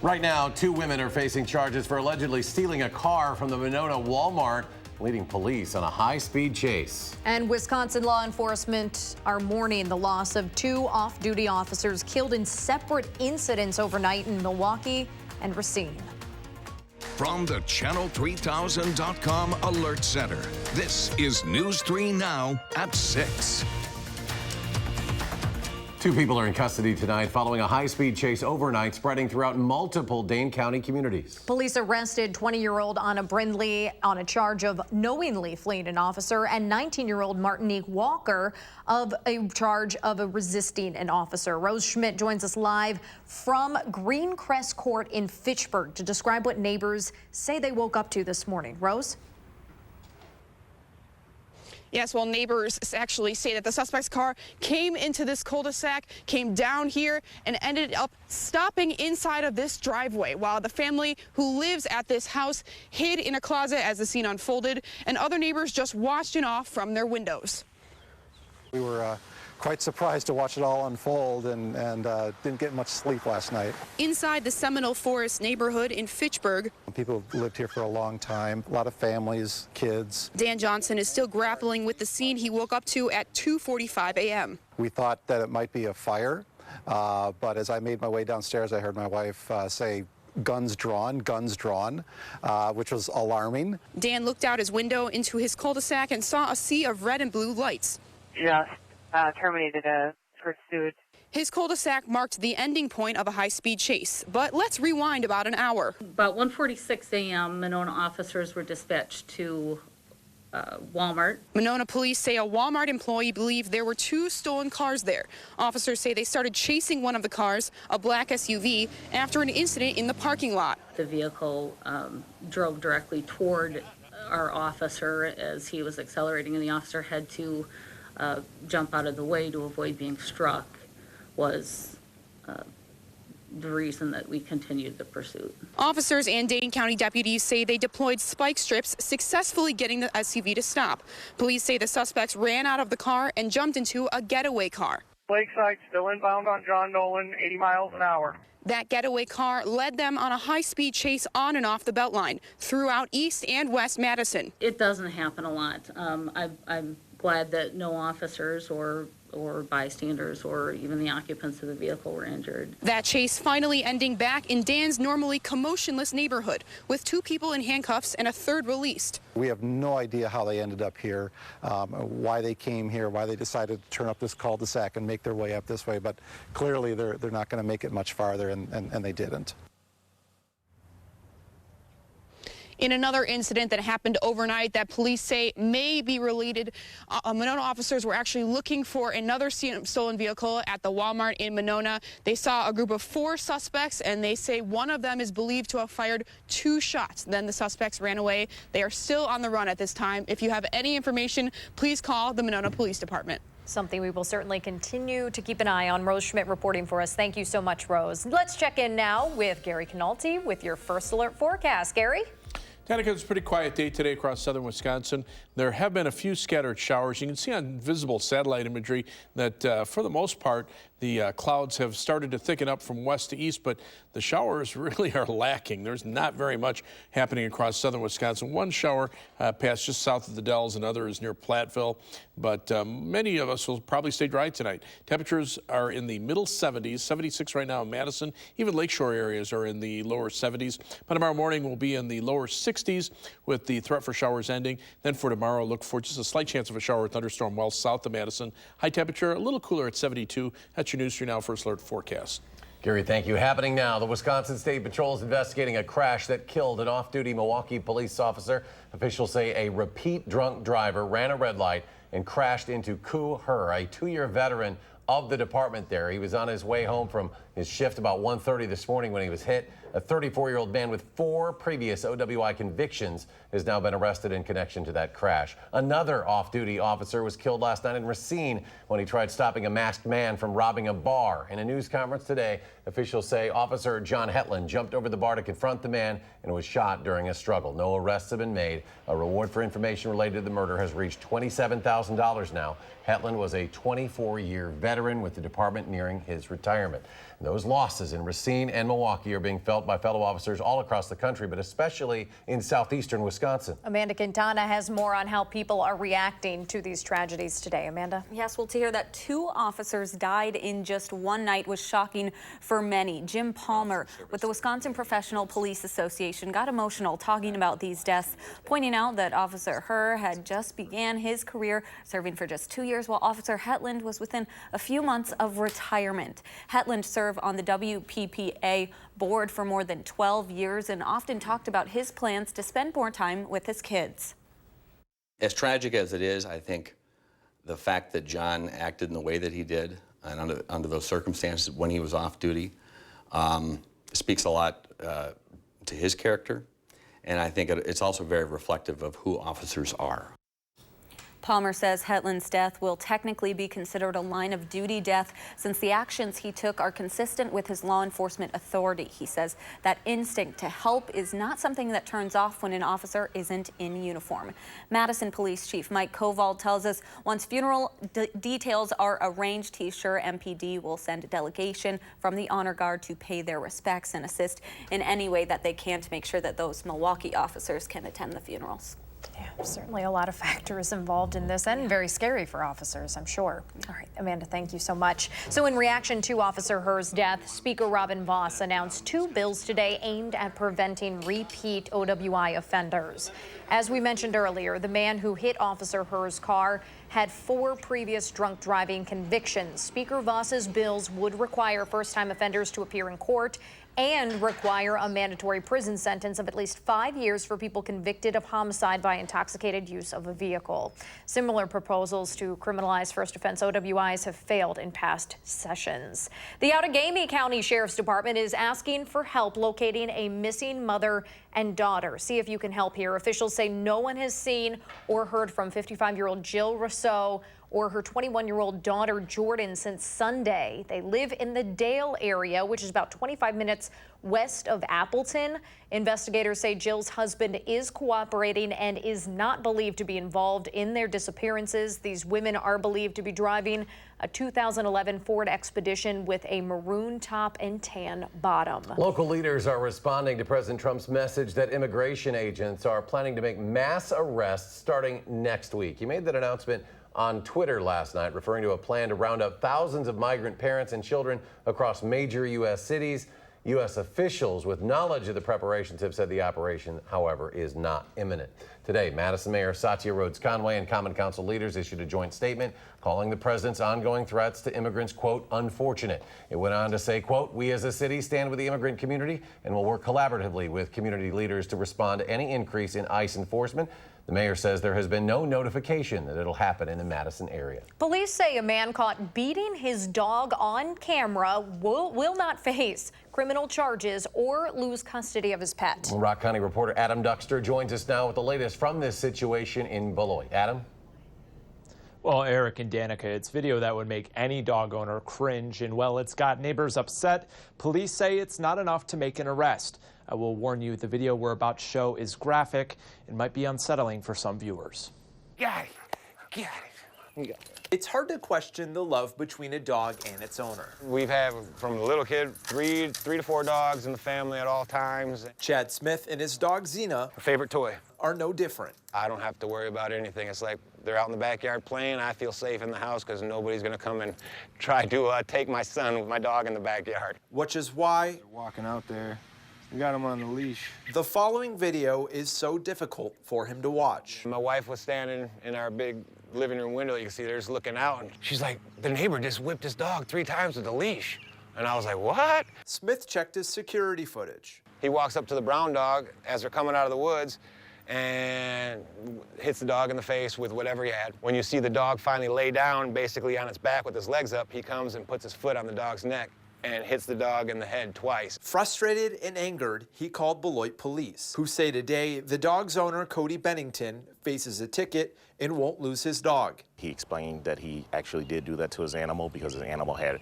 Right now, 2 women are facing charges for allegedly stealing a car from the Monona Walmart, leading police on a high-speed chase. And Wisconsin law enforcement are mourning the loss of 2 off-duty officers killed in separate incidents overnight in Milwaukee and Racine. From the Channel3000.com Alert Center, this is News 3 Now at 6. 2 people are in custody tonight following a high-speed chase overnight spreading throughout multiple Dane County communities. Police arrested 20-year-old Anna Brindley on a charge of knowingly fleeing an officer and 19-year-old Martinique Walker of a charge of resisting an officer. Rose Schmidt joins us live from Greencrest Court in Fitchburg to describe what neighbors say they woke up to this morning. Rose? Yes, well, neighbors actually say that the suspect's car came into this cul-de-sac, came down here, and ended up stopping inside of this driveway while the family who lives at this house hid in a closet as the scene unfolded, and other neighbors just watched it off from their windows. We were quite surprised to watch it all unfold and didn't get much sleep last night. Inside the Seminole Forest neighborhood in Fitchburg, people have lived here for a long time, a lot of families, kids. Dan Johnson is still grappling with the scene he woke up to at 2:45 a.m. We thought that it might be a fire, but as I made my way downstairs, I heard my wife say, guns drawn, which was alarming. Dan looked out his window into his cul-de-sac and saw a sea of red and blue lights. Just terminated a pursuit. His cul-de-sac marked the ending point of a high-speed chase, but let's rewind about an hour. About 1:46 a.m., Monona officers were dispatched to Walmart. Monona police say a Walmart employee believed there were 2 stolen cars there. Officers say they started chasing one of the cars, a black SUV, after an incident in the parking lot. The vehicle drove directly toward our officer as he was accelerating, and the officer had to jump out of the way to avoid being struck. Was the reason that we continued the pursuit. Officers and Dane County deputies say they deployed spike strips, successfully getting the SUV to stop. Police say the suspects ran out of the car and jumped into a getaway car. Lakeside still inbound on John Nolan, 80 miles an hour. That getaway car led them on a high-speed chase on and off the Beltline throughout East and West Madison. It doesn't happen a lot. I'm glad that no officers or bystanders or even the occupants of the vehicle were injured. That chase finally ending back in Dan's normally commotionless neighborhood with 2 people in handcuffs and a 3rd released. We have no idea how they ended up here, why they came here, why they decided to turn up this cul-de-sac and make their way up this way, but clearly they're not going to make it much farther, and they didn't. In another incident that happened overnight that police say may be related, Monona officers were actually looking for another stolen vehicle at the Walmart in Monona. They saw a group of 4 suspects, and they say one of them is believed to have fired 2 shots. Then the suspects ran away. They are still on the run at this time. If you have any information, please call the Monona Police Department. Something we will certainly continue to keep an eye on. Rose Schmidt reporting for us. Thank you so much, Rose. Let's check in now with Gary Canalti with your first alert forecast. Gary? Danica, it's a pretty quiet day today across southern Wisconsin. There have been a few scattered showers. You can see on visible satellite imagery that for the most part, the clouds have started to thicken up from west to east, but the showers really are lacking. There's not very much happening across southern Wisconsin. One shower passed just south of the Dells, another is near Platteville, but many of us will probably stay dry tonight. Temperatures are in the middle 70s, 76 right now in Madison. Even lakeshore areas are in the lower 70s. But tomorrow morning will be in the lower 60s with the threat for showers ending. Then for tomorrow, look for just a slight chance of a shower or thunderstorm well south of Madison. High temperature, a little cooler at 72. That's your News 3 Now First Alert forecast. Gary, thank you. Happening now, the Wisconsin State Patrol is investigating a crash that killed an off-duty Milwaukee police officer. Officials say a repeat drunk driver ran a red light and crashed into Koo Her, a 2-year veteran of the department there. He was on his way home from his shift about 1:30 this morning when he was hit. A 34-year-old man with 4 previous OWI convictions has now been arrested in connection to that crash. Another off-duty officer was killed last night in Racine when he tried stopping a masked man from robbing a bar. In a news conference today, officials say Officer John Hetland jumped over the bar to confront the man and was shot during a struggle. No arrests have been made. A reward for information related to the murder has reached $27,000 now. Hetland was a 24-year veteran with the department nearing his retirement. Those losses in Racine and Milwaukee are being felt felt by fellow officers all across the country, but especially in southeastern Wisconsin. Amanda Quintana has more on how people are reacting to these tragedies today. Amanda? Yes, well, to hear that 2 officers died in just one night was shocking for many. Jim Palmer with the Wisconsin Professional Police Association got emotional talking about these deaths, pointing out that Officer Herr had just began his career serving for just 2 years, while Officer Hetland was within a few months of retirement. Hetland served on the WPPA board for more than 12 years and often talked about his plans to spend more time with his kids. As tragic as it is, I think the fact that John acted in the way that he did and under those circumstances when he was off duty speaks a lot to his character, and I think it's also very reflective of who officers are. Palmer says Hetland's death will technically be considered a line of duty death since the actions he took are consistent with his law enforcement authority. He says that instinct to help is not something that turns off when an officer isn't in uniform. Madison Police Chief Mike Koval tells us once funeral details are arranged, he's sure MPD will send a delegation from the Honor Guard to pay their respects and assist in any way that they can to make sure that those Milwaukee officers can attend the funerals. Yeah, certainly a lot of factors involved in this, and very scary for officers, I'm sure. All right, Amanda, thank you so much. So in reaction to Officer Herr's death, Speaker Robin Vos announced 2 bills today aimed at preventing repeat OWI offenders. As we mentioned earlier, the man who hit Officer Herr's car had 4 previous drunk driving convictions. Speaker Vos's bills would require first-time offenders to appear in court and require a mandatory prison sentence of at least 5 years for people convicted of homicide by intoxicated use of a vehicle. Similar proposals to criminalize first offense OWIs have failed in past sessions. The Outagamie County Sheriff's Department is asking for help locating a missing mother and daughter. See if you can help here. Officials say no one has seen or heard from 55-year-old Jill Rousseau or her 21-year-old daughter Jordan since Sunday. They live in the Dale area, which is about 25 minutes west of Appleton. Investigators say Jill's husband is cooperating and is not believed to be involved in their disappearances. These women are believed to be driving a 2011 Ford Expedition with a maroon top and tan bottom. Local leaders are responding to President Trump's message that immigration agents are planning to make mass arrests starting next week. He made that announcement on Twitter last night, referring to a plan to round up thousands of migrant parents and children across major U.S. cities. U.S. officials with knowledge of the preparations have said the operation, however, is not imminent. Today, Madison Mayor Satya Rhodes Conway and Common Council leaders issued a joint statement calling the president's ongoing threats to immigrants, quote, unfortunate. It went on to say, quote, we as a city stand with the immigrant community and will work collaboratively with community leaders to respond to any increase in ICE enforcement. The mayor says there has been no notification that it'll happen in the Madison area. Police say a man caught beating his dog on camera will not face criminal charges or lose custody of his pet. Rock County reporter Adam Duxter joins us now with the latest from this situation in Beloit. Adam? Well, Eric and Danica, it's video that would make any dog owner cringe, and well, it's got neighbors upset. Police say it's not enough to make an arrest. I will warn you, the video we're about to show is graphic and might be unsettling for some viewers. Got it. Got it. It's hard to question the love between a dog and its owner. We've had, from a little kid, three to four dogs in the family at all times. Chad Smith and his dog Xena, A favorite toy. are no different. I don't have to worry about anything. It's like they're out in the backyard playing. I feel safe in the house because nobody's going to come and try to take my son with my dog in the backyard. Which is why They're walking out there. We got him on the leash. the following video is so difficult for him to watch. My wife was standing in our big living room window. You can see there, just looking out, and she's like, the neighbor just whipped his dog 3 times with a leash. And I was like, what? Smith checked his security footage. He walks up to the brown dog as they're coming out of the woods and hits the dog in the face with whatever he had. When you see the dog finally lay down, basically on its back with his legs up, he comes and puts his foot on the dog's neck and hits the dog in the head twice. Frustrated and angered, he called Beloit police, who say today the dog's owner, Cody Bennington, faces a ticket and won't lose his dog. He explained that he actually did do that to his animal because his animal had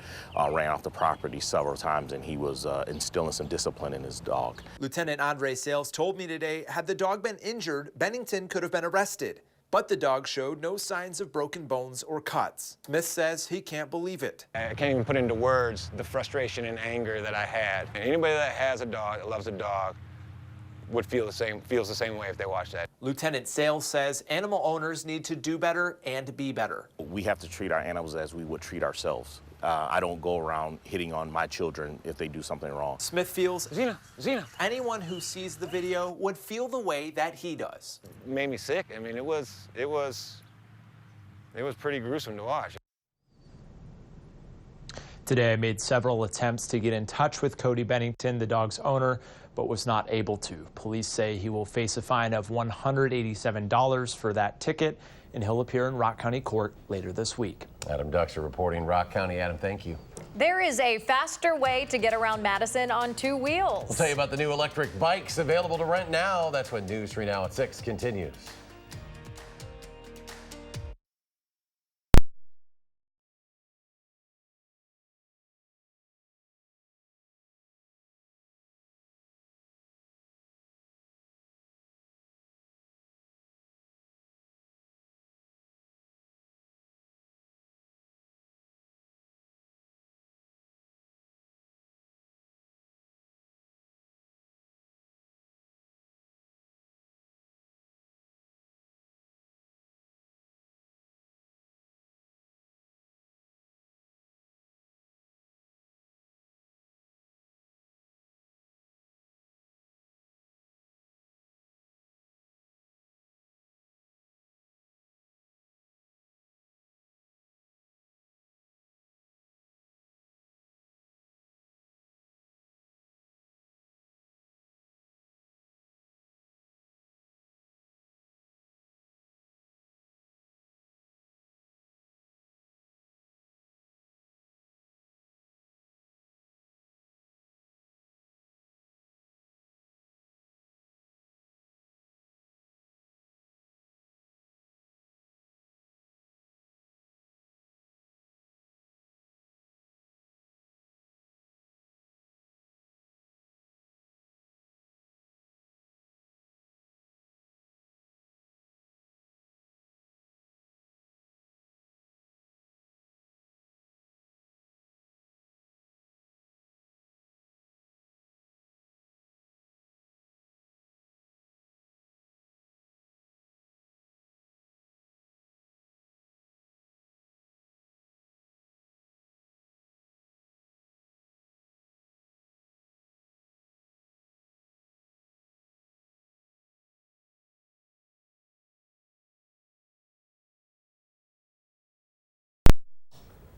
ran off the property several times, and he was instilling some discipline in his dog. Lieutenant Andre Sales told me today, had the dog been injured, Bennington could have been arrested. but the dog showed no signs of broken bones or cuts. Smith says he can't believe it. I can't even put into words the frustration and anger that I had. And anybody that has a dog, that loves a dog, would feels the same way if they watch that. Lieutenant Sales says animal owners need to do better and be better. We have to treat our animals as we would treat ourselves. I don't go around hitting on my children if they do something wrong. Smith feels Zena. anyone who sees the video would feel the way that he does. It made me sick. I mean, it was pretty gruesome to watch. Today, I made several attempts to get in touch with Cody Bennington, the dog's owner, but was not able to. Police say he will face a fine of $187 for that ticket, and he'll appear in Rock County Court later this week. Adam Duxer reporting Rock County. Adam, thank you. There is a faster way to get around Madison on 2 wheels. We'll tell you about the new electric bikes available to rent now. That's when News 3 Now at 6 continues.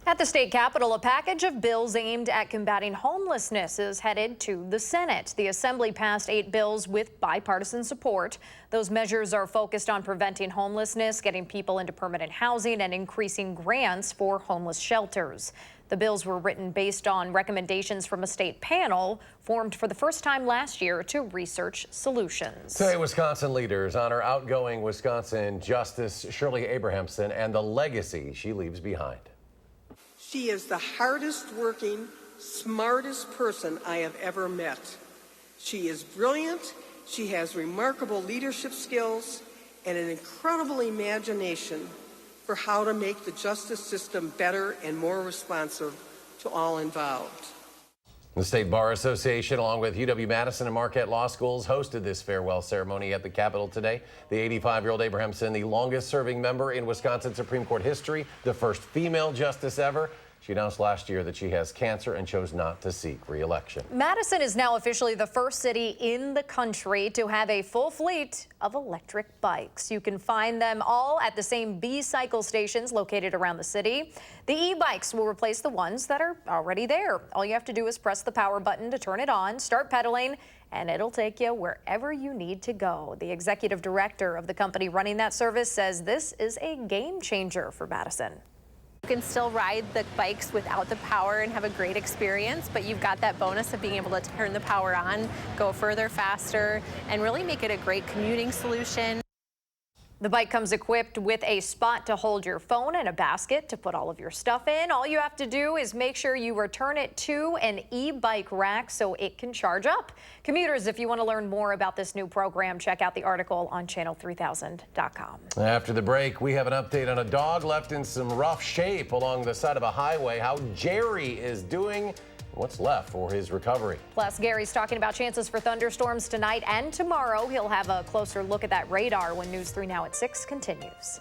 At the state capitol, a package of bills aimed at combating homelessness is headed to the Senate. The Assembly passed 8 bills with bipartisan support. Those measures are focused on preventing homelessness, getting people into permanent housing, and increasing grants for homeless shelters. The bills were written based on recommendations from a state panel formed for the first time last year to research solutions. Today, Wisconsin leaders honor outgoing Wisconsin Justice Shirley Abrahamson and the legacy she leaves behind. She is the hardest working, smartest person I have ever met. She is brilliant, she has remarkable leadership skills, and an incredible imagination for how to make the justice system better and more responsive to all involved. The State Bar Association, along with UW-Madison and Marquette Law Schools, hosted this farewell ceremony at the Capitol today. The 85-year-old Abrahamson, the longest-serving member in Wisconsin Supreme Court history, the first female justice ever. She announced last year that she has cancer and chose not to seek re-election. Madison is now officially the first city in the country to have a full fleet of electric bikes. You can find them all at the same B-Cycle stations located around the city. The e-bikes will replace the ones that are already there. All you have to do is press the power button to turn it on, start pedaling, and it'll take you wherever you need to go. The executive director of the company running that service says this is a game changer for Madison. You can still ride the bikes without the power and have a great experience, but you've got that bonus of being able to turn the power on, go further, faster, and really make it a great commuting solution. The bike comes equipped with a spot to hold your phone and a basket to put all of your stuff in. All you have to do is make sure you return it to an e-bike rack so it can charge up. Commuters, if you want to learn more about this new program, check out the article on channel3000.com. After the break, we have an update on a dog left in some rough shape along the side of a highway, how Jerry is doing, what's left for his recovery. Plus, Gary's talking about chances for thunderstorms tonight and tomorrow. He'll have a closer look at that radar when News 3 Now at 6 continues.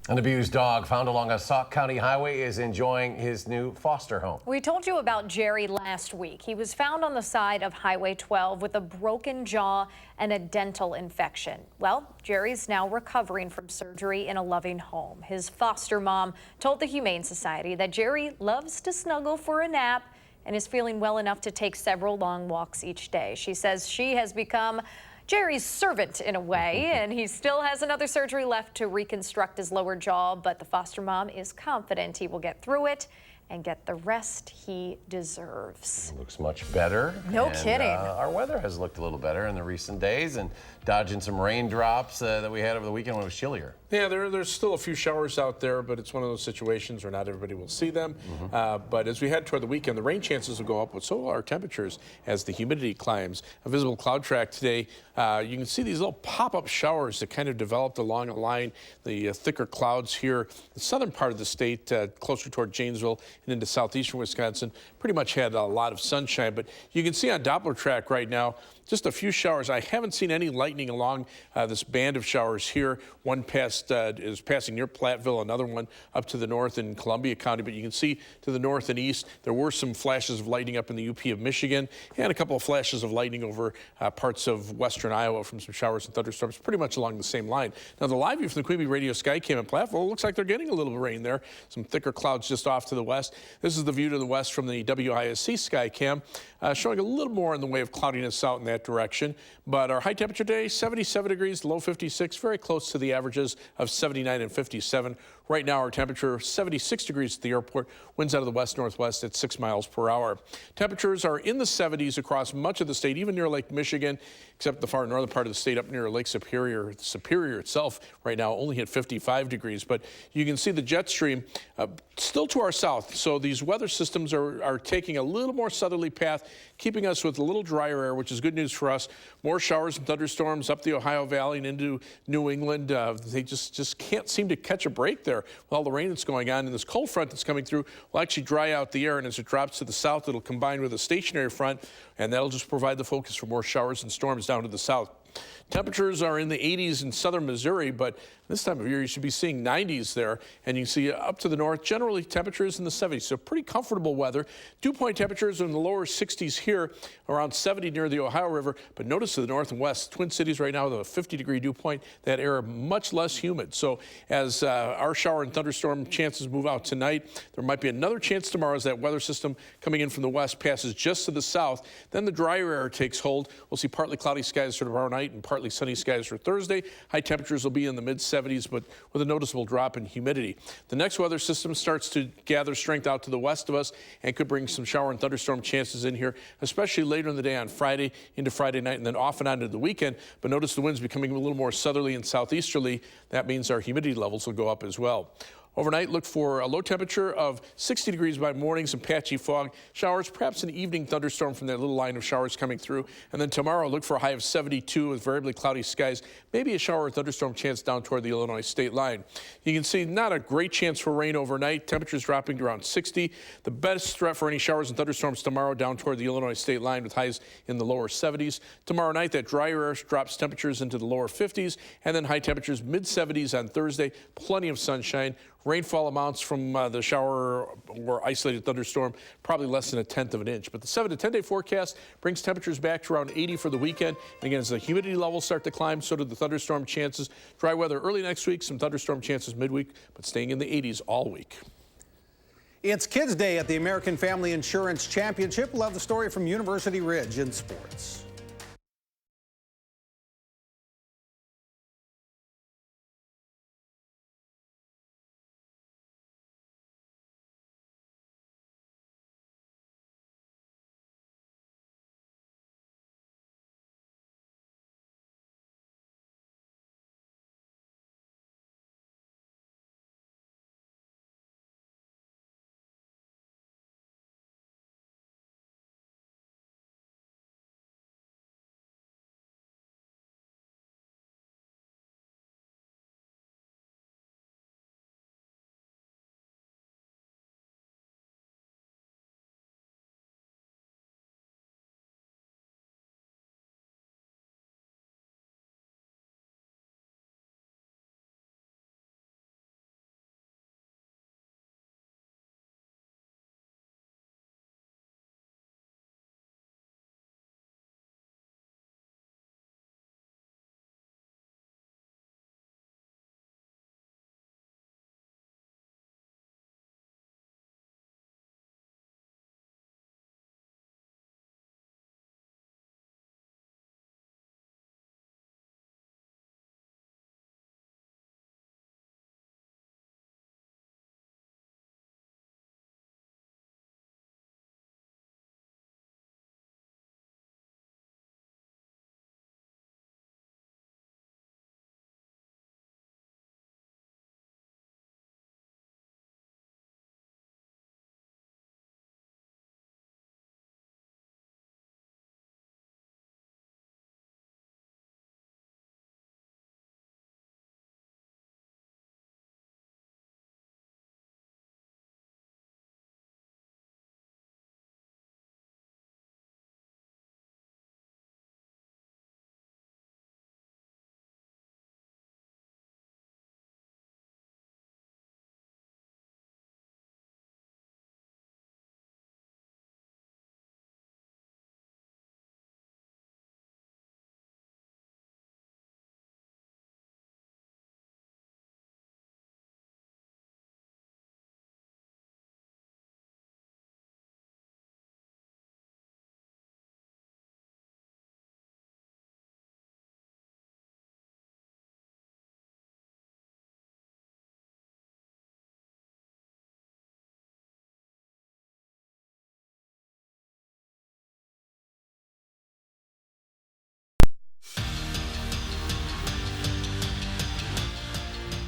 An abused dog found along a Sauk County highway is enjoying his new foster home. We told you about Jerry last week. He was found on the side of Highway 12 with a broken jaw and a dental infection. Well, Jerry's now recovering from surgery in a loving home. His foster mom told the Humane Society that Jerry loves to snuggle for a nap and is feeling well enough to take several long walks each day. She says she has become Jerry's servant in a way, and he still has another surgery left to reconstruct his lower jaw, but the foster mom is confident he will get through it and get the rest he deserves. Looks much better. No kidding. Our weather has looked a little better in the recent days and dodging some raindrops that we had over the weekend when it was chillier. Yeah, there's still a few showers out there, but it's one of those situations where not everybody will see them. But as we head toward the weekend, the rain chances will go up, but so will our temperatures as the humidity climbs. A visible cloud track today, you can see these little pop-up showers that kind of developed along a line. The thicker clouds here, the southern part of the state, closer toward Janesville and into southeastern Wisconsin, pretty much had a lot of sunshine. But you can see on Doppler track right now, just a few showers. I haven't seen any lightning along this band of showers here. One is passing near Platteville, another one up to the north in Columbia County. But you can see to the north and east, there were some flashes of lightning up in the UP of Michigan and a couple of flashes of lightning over parts of western Iowa from some showers and thunderstorms, pretty much along the same line. Now, the live view from the Queen Bee Radio Skycam in Platteville, looks like they're getting a little rain there. Some thicker clouds just off to the west. This is the view to the west from the WISC Skycam, showing a little more in the way of cloudiness out in that direction. But our high temperature today, 77 degrees, low 56, very close to the averages of 79 and 57. Right now, our temperature 76 degrees at the airport, winds out of the west-northwest at 6 miles per hour. Temperatures are in the 70s across much of the state, even near Lake Michigan, except the far northern part of the state up near Lake Superior. Superior itself right now only hit 55 degrees, but you can see the jet stream still to our south. So these weather systems are taking a little more southerly path, keeping us with a little drier air, which is good news for us. More showers and thunderstorms up the Ohio Valley and into New England. They just can't seem to catch a break there with all the rain that's going on. And this cold front that's coming through will actually dry out the air, and as it drops to the south, it'll combine with a stationary front, and that'll just provide the focus for more showers and storms down to the south. Temperatures are in the 80s in southern Missouri, but this time of year you should be seeing 90s there, and you can see up to the north, generally temperatures in the 70s, so pretty comfortable weather. Dew point temperatures are in the lower 60s here, around 70 near the Ohio River, but notice to the north and west, Twin Cities right now with a 50-degree dew point, that air much less humid. So as our shower and thunderstorm chances move out tonight, there might be another chance tomorrow as that weather system coming in from the west passes just to the south. Then the drier air takes hold. We'll see partly cloudy skies for tomorrow night and partly sunny skies for Thursday. High temperatures will be in the mid-70s, but with a noticeable drop in humidity. The next weather system starts to gather strength out to the west of us and could bring some shower and thunderstorm chances in here, especially later in the day on Friday into Friday night and then off and on to the weekend. But notice the winds becoming a little more southerly and southeasterly. That means our humidity levels will go up as well. Overnight, look for a low temperature of 60 degrees by morning, some patchy fog, showers, perhaps an evening thunderstorm from that little line of showers coming through. And then tomorrow, look for a high of 72 with variably cloudy skies, maybe a shower or thunderstorm chance down toward the Illinois state line. You can see not a great chance for rain overnight, temperatures dropping to around 60. The best threat for any showers and thunderstorms tomorrow down toward the Illinois state line with highs in the lower 70s. Tomorrow night, that drier air drops temperatures into the lower 50s, and then high temperatures mid-70s on Thursday, plenty of sunshine. Rainfall amounts from the shower or isolated thunderstorm, probably less than 1/10 of an inch. But the 7 to 10 day forecast brings temperatures back to around 80 for the weekend. And again, as the humidity levels start to climb, so do the thunderstorm chances. Dry weather early next week, some thunderstorm chances midweek, but staying in the 80s all week. It's Kids Day at the American Family Insurance Championship. We'll have the story from University Ridge in sports.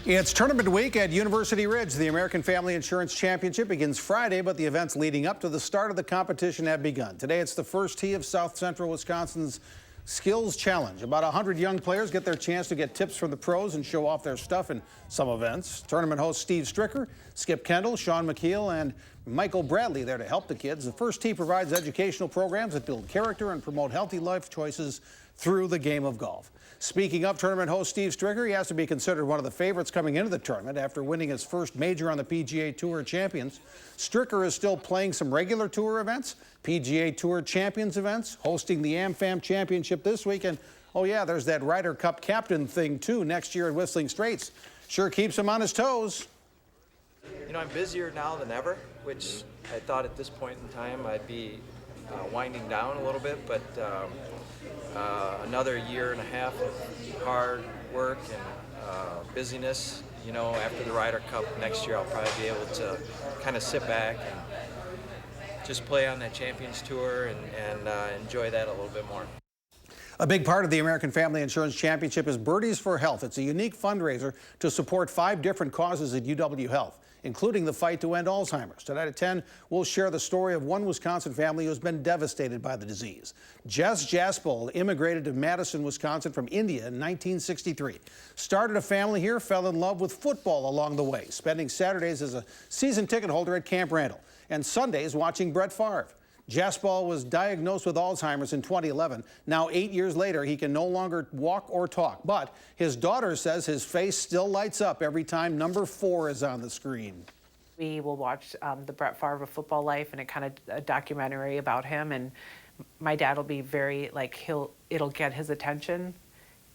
It's tournament week at University Ridge. The American Family Insurance Championship begins Friday, but the events leading up to the start of the competition have begun. Today, it's the first tee of South Central Wisconsin's Skills Challenge. About 100 young players get their chance to get tips from the pros and show off their stuff in some events. Tournament host Steve Stricker, Skip Kendall, Sean McKeel, and Michael Bradley there to help the kids. The first tee provides educational programs that build character and promote healthy life choices through the game of golf. Speaking of tournament host Steve Stricker, he has to be considered one of the favorites coming into the tournament after winning his first major on the PGA Tour Champions. Stricker is still playing some regular tour events, PGA Tour Champions events, hosting the AmFam Championship this week, and oh yeah, there's that Ryder Cup captain thing too next year at Whistling Straits. Sure keeps him on his toes. You know, I'm busier now than ever, which I thought at this point in time I'd be winding down a little bit, but another year and a half of hard work and busyness. You know, after the Ryder Cup next year, I'll probably be able to kind of sit back and just play on that Champions Tour and enjoy that a little bit more. A big part of the American Family Insurance Championship is Birdies for Health. It's a unique fundraiser to support 5 different causes at UW Health, including the fight to end Alzheimer's. Tonight at 10, we'll share the story of one Wisconsin family who's been devastated by the disease. Jess Jaspol immigrated to Madison, Wisconsin from India in 1963. Started a family here, fell in love with football along the way, spending Saturdays as a season ticket holder at Camp Randall and Sundays watching Brett Favre. Jaspal was diagnosed with Alzheimer's in 2011. Now, 8 years later, he can no longer walk or talk. But his daughter says his face still lights up every time number 4 is on the screen. We will watch the Brett Favre Football Life, and it kind of a documentary about him. And my dad will be very, like, it'll get his attention,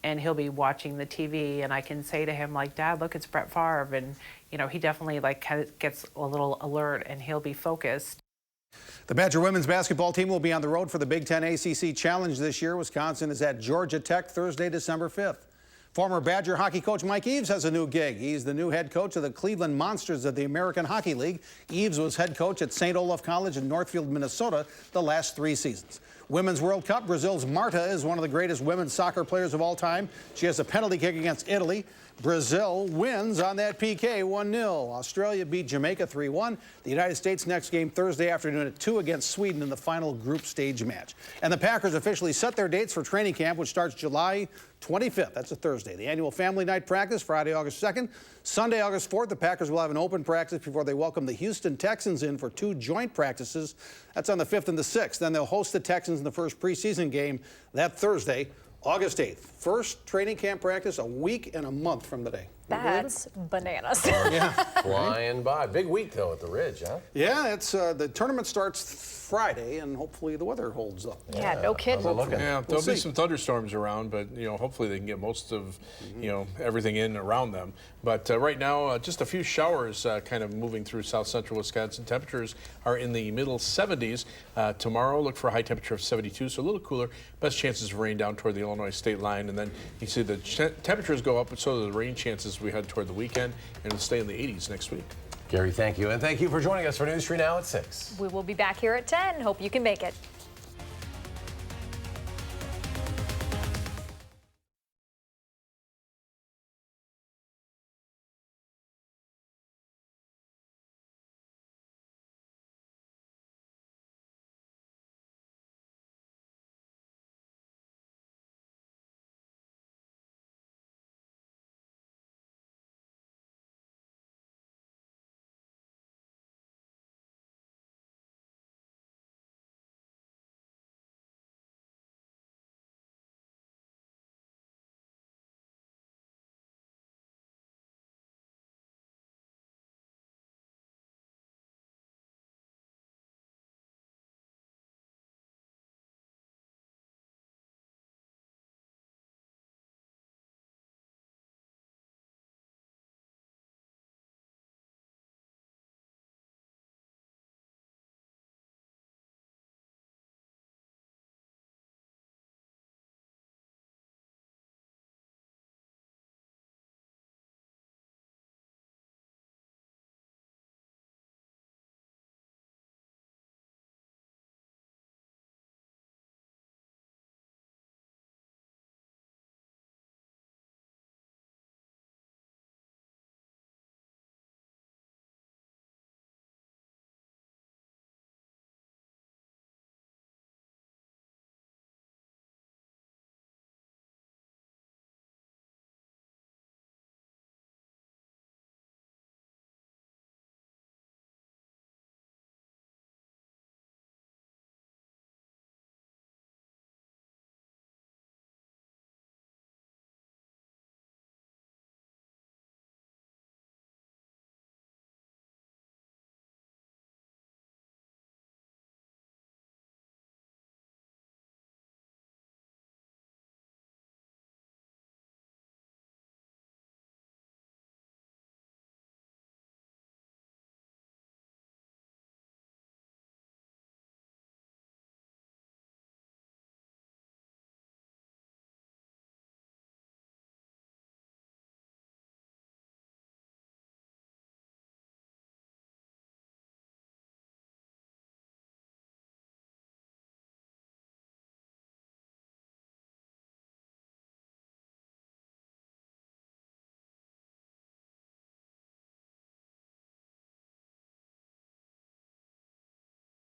and he'll be watching the TV, and I can say to him, like, Dad, look, it's Brett Favre. And, you know, he definitely, like, kind of gets a little alert, and he'll be focused. The Badger women's basketball team will be on the road for the Big Ten ACC Challenge this year. Wisconsin is at Georgia Tech Thursday, December 5th. Former Badger hockey coach Mike Eaves has a new gig. He's the new head coach of the Cleveland Monsters of the American Hockey League. Eaves was head coach at St. Olaf College in Northfield, Minnesota, the last 3 seasons. Women's World Cup, Brazil's Marta is one of the greatest women's soccer players of all time. She has a penalty kick against Italy. Brazil wins on that PK 1-0. Australia beat Jamaica 3-1. The United States next game Thursday afternoon at 2 against Sweden in the final group stage match. And the Packers officially set their dates for training camp, which starts July 25th. That's a Thursday. The annual family night practice, Friday, August 2nd. Sunday, August 4th, the Packers will have an open practice before they welcome the Houston Texans in for 2 joint practices. That's on the 5th and the 6th. Then they'll host the Texans in the first preseason game that Thursday, August 8th. First training camp practice a week and a month from today. That's bananas. Yeah. Flying by. Big week, though, at the Ridge, huh? Yeah, it's the tournament starts Friday, and hopefully the weather holds up. Yeah, no kidding. Yeah, there'll be some thunderstorms around, but you know, hopefully they can get most of everything in around them. But right now, just a few showers kind of moving through south central Wisconsin. Temperatures are in the middle 70s. Tomorrow, look for a high temperature of 72, so a little cooler. Best chances of rain down toward the Illinois state line, and then you see the temperatures go up, but so do the rain chances as we head toward the weekend, and it'll stay in the 80s next week. Gary, thank you. And thank you for joining us for News 3 Now at 6. We will be back here at 10. Hope you can make it.